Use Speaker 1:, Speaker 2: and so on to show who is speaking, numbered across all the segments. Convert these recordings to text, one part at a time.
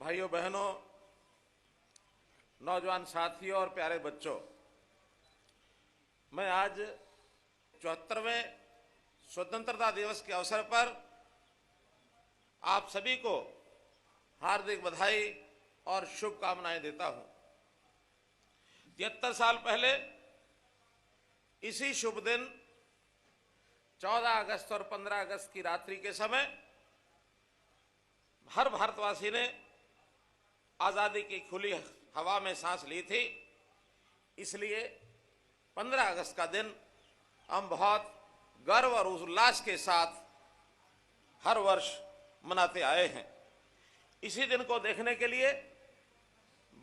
Speaker 1: भाइयों बहनों, नौजवान साथियों और प्यारे बच्चों, मैं आज 74वें स्वतंत्रता दिवस के अवसर पर आप सभी को हार्दिक बधाई और शुभकामनाएं देता हूं। 73 साल पहले इसी शुभ दिन 14 अगस्त और 15 अगस्त की रात्रि के समय हर भारतवासी ने आजादी की खुली हवा में सांस ली थी। इसलिए 15 अगस्त का दिन हम बहुत गर्व और उल्लास के साथ हर वर्ष मनाते आए हैं। इसी दिन को देखने के लिए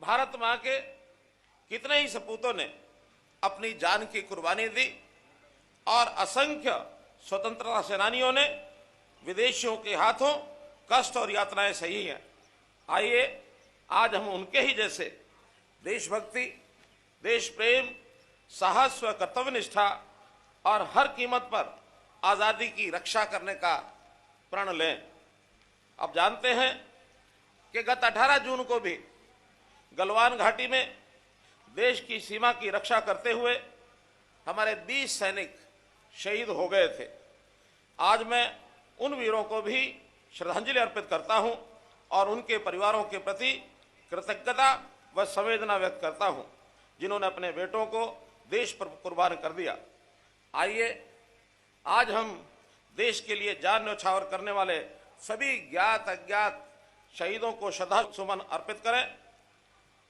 Speaker 1: भारत मां के कितने ही सपूतों ने अपनी जान की कुर्बानी दी और असंख्य स्वतंत्रता सेनानियों ने विदेशियों के हाथों कष्ट और यातनाएं सही हैं। आइए आज हम उनके ही जैसे देशभक्ति, देश प्रेम, साहस व कर्तव्यनिष्ठा और हर कीमत पर आजादी की रक्षा करने का प्रण लें। अब जानते हैं कि गत 18 जून को भी गलवान घाटी में देश की सीमा की रक्षा करते हुए हमारे 20 सैनिक शहीद हो गए थे। आज मैं उन वीरों को भी श्रद्धांजलि अर्पित करता हूं और उनके परिवारों के प्रति कृतज्ञता व संवेदना व्यक्त करता हूं, जिन्होंने अपने बेटों को देश पर कुर्बान कर दिया। आइए आज हम देश के लिए जान न्यौछावर करने वाले सभी ज्ञात अज्ञात शहीदों को श्रद्धा सुमन अर्पित करें।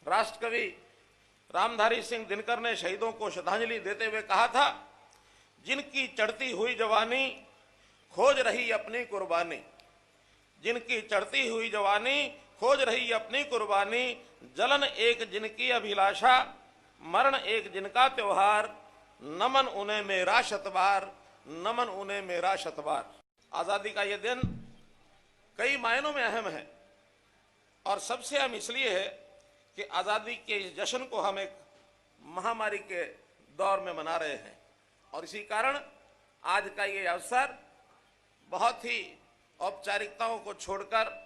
Speaker 1: राष्ट्रकवि रामधारी सिंह दिनकर ने शहीदों को श्रद्धांजलि देते हुए कहा था, जिनकी चढ़ती हुई जवानी खोज रही अपनी कुर्बानी, जिनकी चढ़ती हुई जवानी खोज रही अपनी कुर्बानी, जलन एक जिनकी अभिलाषा, मरण एक जिनका त्योहार, नमन उन्हें मेरा शतबार, नमन उन्हें मेरा शतबार। आजादी का यह दिन कई मायनों में अहम है और सबसे अहम इसलिए है कि आजादी के इस जश्न को हम एक महामारी के दौर में मना रहे हैं और इसी कारण आज का ये अवसर बहुत ही औपचारिकताओं को छोड़कर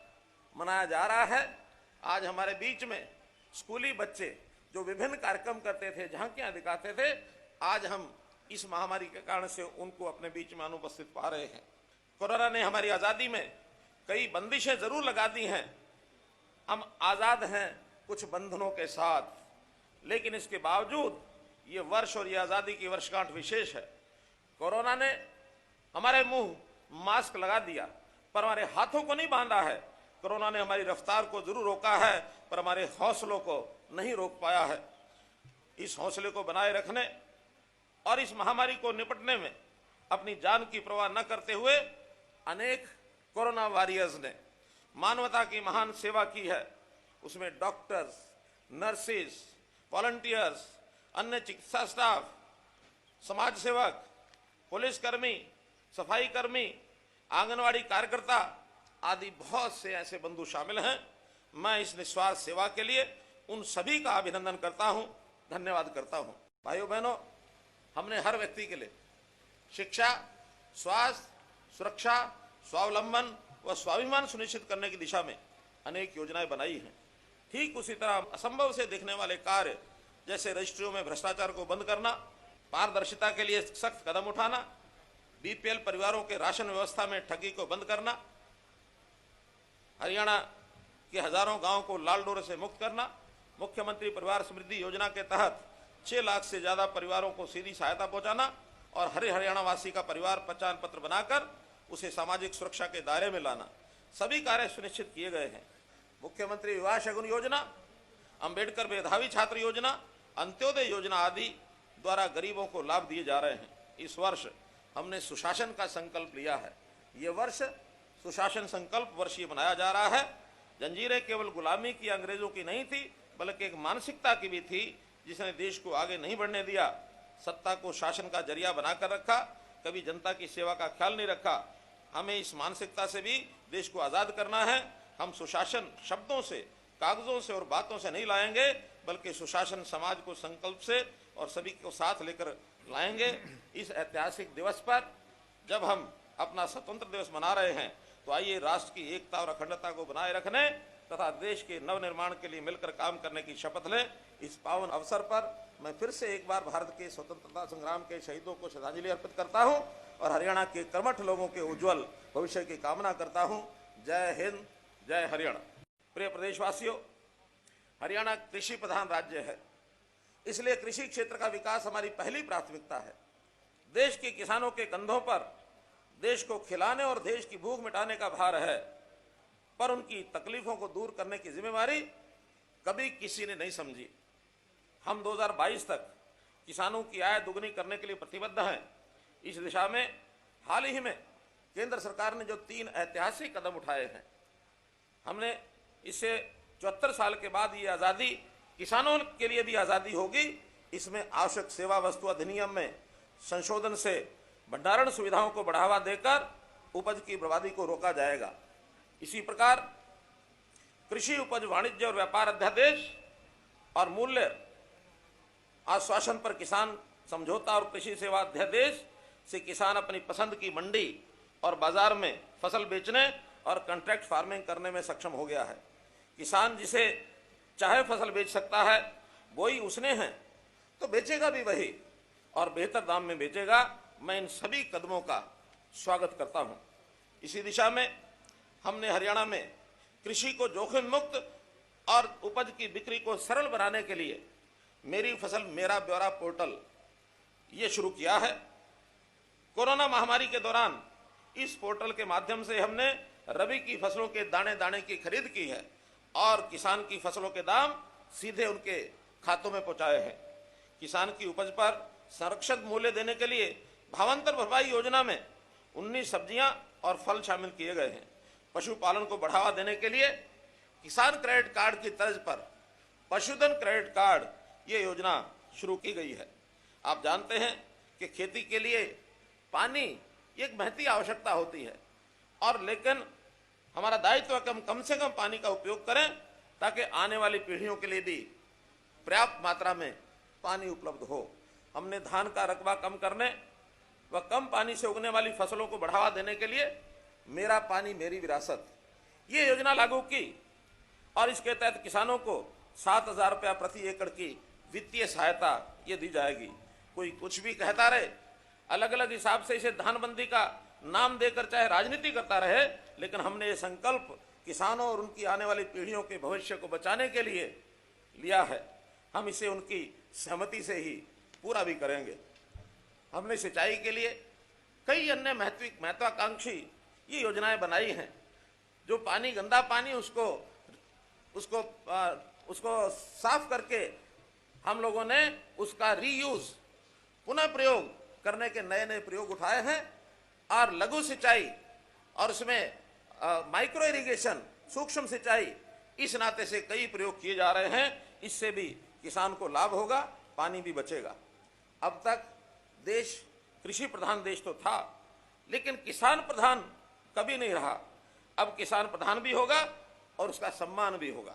Speaker 1: मनाया जा रहा है। आज हमारे बीच में स्कूली बच्चे जो विभिन्न कार्यक्रम करते थे, झांकियां दिखाते थे, आज हम इस महामारी के कारण से उनको अपने बीच में अनुपस्थित पा रहे हैं। कोरोना ने हमारी आजादी में कई बंदिशें जरूर लगा दी हैं, हम आजाद हैं कुछ बंधनों के साथ, लेकिन इसके बावजूद ये वर्ष और ये आजादी की वर्षगांठ विशेष है। कोरोना ने हमारे मुंह मास्क लगा दिया पर हमारे हाथों को नहीं बांधा है। कोरोना ने हमारी रफ्तार को जरूर रोका है पर हमारे हौसलों को नहीं रोक पाया है। इस हौसले को बनाए रखने और इस महामारी को निपटने में अपनी जान की परवाह न करते हुए अनेक कोरोना वॉरियर्स ने मानवता की महान सेवा की है। उसमें डॉक्टर्स, नर्सेज, वॉलंटियर्स, अन्य चिकित्सा स्टाफ, समाज सेवक, पुलिसकर्मी, सफाई कर्मी, आंगनवाड़ी कार्यकर्ता आदि बहुत से ऐसे बंधु शामिल हैं। मैं इस निस्वार्थ सेवा के लिए उन सभी का अभिनंदन करता हूं, धन्यवाद करता हूं। भाइयों बहनों, हमने हर व्यक्ति के लिए शिक्षा, स्वास्थ्य, सुरक्षा, स्वावलंबन व स्वाभिमान सुनिश्चित करने की दिशा में अनेक योजनाएं बनाई हैं। ठीक उसी तरह असंभव से दिखने वाले कार्य जैसे रजिस्ट्रियों में भ्रष्टाचार को बंद करना, पारदर्शिता के लिए सख्त कदम उठाना, बीपीएल परिवारों के राशन व्यवस्था में ठगी को बंद करना, हरियाणा के हजारों गांवों को लाल डोरे से मुक्त करना, मुख्यमंत्री परिवार समृद्धि योजना के तहत 6 लाख से ज्यादा परिवारों को सीधी सहायता पहुंचाना और हर हरियाणा वासी का परिवार पहचान पत्र बनाकर उसे सामाजिक सुरक्षा के दायरे में लाना, सभी कार्य सुनिश्चित किए गए हैं। मुख्यमंत्री विवाह शगुन योजना, अंबेडकर मेधावी छात्र योजना, अंत्योदय योजना आदि द्वारा गरीबों को लाभ दिए जा रहे हैं। इस वर्ष हमने सुशासन का संकल्प लिया है। ये वर्ष सुशासन संकल्प वर्ष ये मनाया जा रहा है। जंजीरें केवल गुलामी की, अंग्रेजों की नहीं थी, बल्कि एक मानसिकता की भी थी जिसने देश को आगे नहीं बढ़ने दिया। सत्ता को शासन का जरिया बनाकर रखा, कभी जनता की सेवा का ख्याल नहीं रखा। हमें इस मानसिकता से भी देश को आजाद करना है। हम सुशासन शब्दों से, कागजों से और बातों से नहीं लाएंगे, बल्कि सुशासन समाज को संकल्प से और सभी को साथ लेकर लाएंगे। इस ऐतिहासिक दिवस पर जब हम अपना स्वतंत्र दिवस मना रहे हैं, तो आइए राष्ट्र की एकता और अखंडता को बनाए रखने तथा देश के नवनिर्माण के लिए मिलकर काम करने की शपथ लें। इस पावन अवसर पर मैं फिर से एक बार भारत के स्वतंत्रता संग्राम के शहीदों को श्रद्धांजलि अर्पित करता हूं और हरियाणा के कर्मठ लोगों के उज्जवल भविष्य की कामना करता हूं। जय हिंद, जय हरियाणा। प्रिय प्रदेशवासियों, हरियाणा कृषि प्रधान राज्य है, इसलिए कृषि क्षेत्र का विकास हमारी पहली प्राथमिकता है। देश के किसानों के कंधों पर देश को खिलाने और देश की भूख मिटाने का भार है, पर उनकी तकलीफों को दूर करने की जिम्मेवारी कभी किसी ने नहीं समझी। हम 2022 तक किसानों की आय दुगनी करने के लिए प्रतिबद्ध हैं। इस दिशा में हाल ही में केंद्र सरकार ने जो 3 ऐतिहासिक कदम उठाए हैं, हमने इससे 74 साल के बाद ये आज़ादी किसानों के लिए भी आज़ादी होगी। इसमें आवश्यक सेवा वस्तु अधिनियम में संशोधन से भंडारण सुविधाओं को बढ़ावा देकर उपज की बर्बादी को रोका जाएगा। इसी प्रकार कृषि उपज वाणिज्य और व्यापार अध्यादेश और मूल्य आश्वासन पर किसान समझौता और कृषि सेवा अध्यादेश से किसान अपनी पसंद की मंडी और बाजार में फसल बेचने और कॉन्ट्रैक्ट फार्मिंग करने में सक्षम हो गया है। किसान जिसे चाहे फसल बेच सकता है, वही उसने है तो बेचेगा भी वही और बेहतर दाम में बेचेगा। मैं इन सभी कदमों का स्वागत करता हूं। इसी दिशा में हमने हरियाणा में कृषि को जोखिम मुक्त और उपज की बिक्री को सरल बनाने के लिए मेरी फसल मेरा ब्यौरा पोर्टल ये शुरू किया है। कोरोना महामारी के दौरान इस पोर्टल के माध्यम से हमने रबी की फसलों के दाने दाने की खरीद की है और किसान की फसलों के दाम सीधे उनके खातों में पहुंचाए हैं। किसान की उपज पर संरक्षित मूल्य देने के लिए भावांतर भरपाई योजना में 19 सब्जियां और फल शामिल किए गए हैं। पशुपालन को बढ़ावा देने के लिए किसान क्रेडिट कार्ड की तर्ज पर पशुधन क्रेडिट कार्ड ये योजना शुरू की गई है। आप जानते हैं कि खेती के लिए पानी एक महती आवश्यकता होती है और लेकिन हमारा दायित्व है कि हम कम से कम पानी का उपयोग करें ताकि आने वाली पीढ़ियों के लिए भी पर्याप्त मात्रा में पानी उपलब्ध हो। हमने धान का रकबा कम करने व कम पानी से उगने वाली फसलों को बढ़ावा देने के लिए मेरा पानी मेरी विरासत ये योजना लागू की और इसके तहत किसानों को 7,000 रुपया प्रति एकड़ की वित्तीय सहायता ये दी जाएगी। कोई कुछ भी कहता रहे, अलग अलग हिसाब से इसे धानबंदी का नाम देकर चाहे राजनीति करता रहे, लेकिन हमने ये संकल्प किसानों और उनकी आने वाली पीढ़ियों के भविष्य को बचाने के लिए लिया है। हम इसे उनकी सहमति से ही पूरा भी करेंगे। हमने सिंचाई के लिए कई अन्य महत्वाकांक्षी ये योजनाएं बनाई हैं। जो पानी गंदा पानी उसको साफ करके हम लोगों ने उसका रीयूज पुनः प्रयोग करने के नए नए प्रयोग उठाए हैं और लघु सिंचाई और उसमें माइक्रो इरिगेशन सूक्ष्म सिंचाई इस नाते से कई प्रयोग किए जा रहे हैं। इससे भी किसान को लाभ होगा, पानी भी बचेगा। अब तक देश कृषि प्रधान देश तो था, लेकिन किसान प्रधान कभी नहीं रहा। अब किसान प्रधान भी होगा और उसका सम्मान भी होगा।